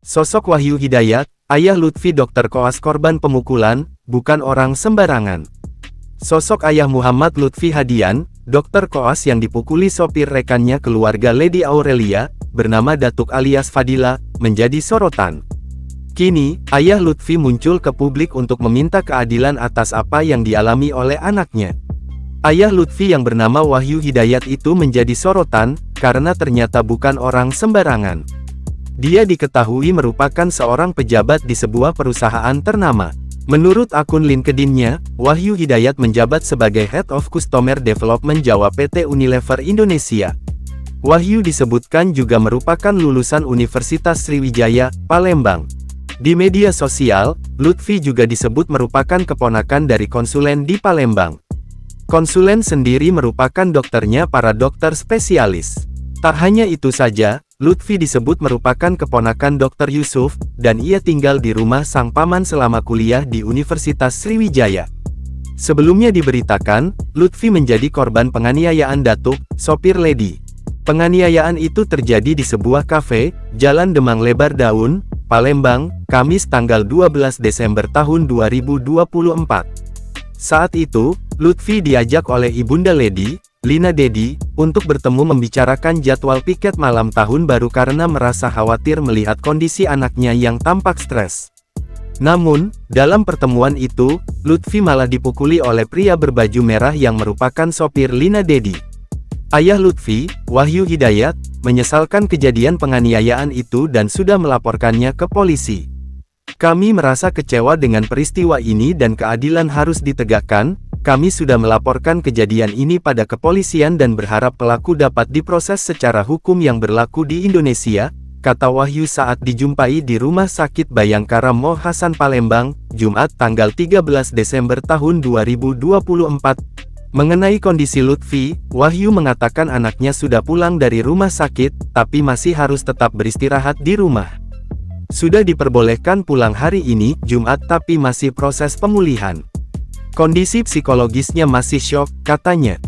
Sosok Wahyu Hidayat, ayah Lutfi Dr. Koas korban pemukulan, bukan orang sembarangan. Sosok ayah Muhammad Lutfi Hadian, Dr. Koas yang dipukuli sopir rekannya keluarga Lady Aurelia, bernama Datuk alias Fadila, menjadi sorotan. Kini, ayah Lutfi muncul ke publik untuk meminta keadilan atas apa yang dialami oleh anaknya. Ayah Lutfi yang bernama Wahyu Hidayat itu menjadi sorotan, karena ternyata bukan orang sembarangan. Dia diketahui merupakan seorang pejabat di sebuah perusahaan ternama. Menurut akun LinkedIn-nya, Wahyu Hidayat menjabat sebagai Head of Customer Development Jawa PT Unilever Indonesia. Wahyu disebutkan juga merupakan lulusan Universitas Sriwijaya, Palembang. Di media sosial, Lutfi juga disebut merupakan keponakan dari konsulen di Palembang. Konsulen sendiri merupakan dokternya para dokter spesialis. Tak hanya itu saja, Lutfi disebut merupakan keponakan Dr. Yusuf, dan ia tinggal di rumah sang paman selama kuliah di Universitas Sriwijaya. Sebelumnya diberitakan, Lutfi menjadi korban penganiayaan Datuk, sopir Lady. Penganiayaan itu terjadi di sebuah kafe, Jalan Demang Lebar Daun, Palembang, Kamis tanggal 12 Desember tahun 2024. Saat itu, Lutfi diajak oleh ibunda Lady, Lina Dedi, untuk bertemu membicarakan jadwal piket malam tahun baru karena merasa khawatir melihat kondisi anaknya yang tampak stres. Namun, dalam pertemuan itu, Lutfi malah dipukuli oleh pria berbaju merah yang merupakan sopir Lina Dedi. Ayah Lutfi, Wahyu Hidayat, menyesalkan kejadian penganiayaan itu dan sudah melaporkannya ke polisi. Kami merasa kecewa dengan peristiwa ini dan keadilan harus ditegakkan. Kami sudah melaporkan kejadian ini pada kepolisian dan berharap pelaku dapat diproses secara hukum yang berlaku di Indonesia, kata Wahyu saat dijumpai di Rumah Sakit Bayangkara Mo Hasan Palembang, Jumat tanggal 13 Desember tahun 2024. Mengenai kondisi Lutfi, Wahyu mengatakan anaknya sudah pulang dari rumah sakit, tapi masih harus tetap beristirahat di rumah. Sudah diperbolehkan pulang hari ini, Jumat, tapi masih proses pemulihan. Kondisi psikologisnya masih syok, katanya.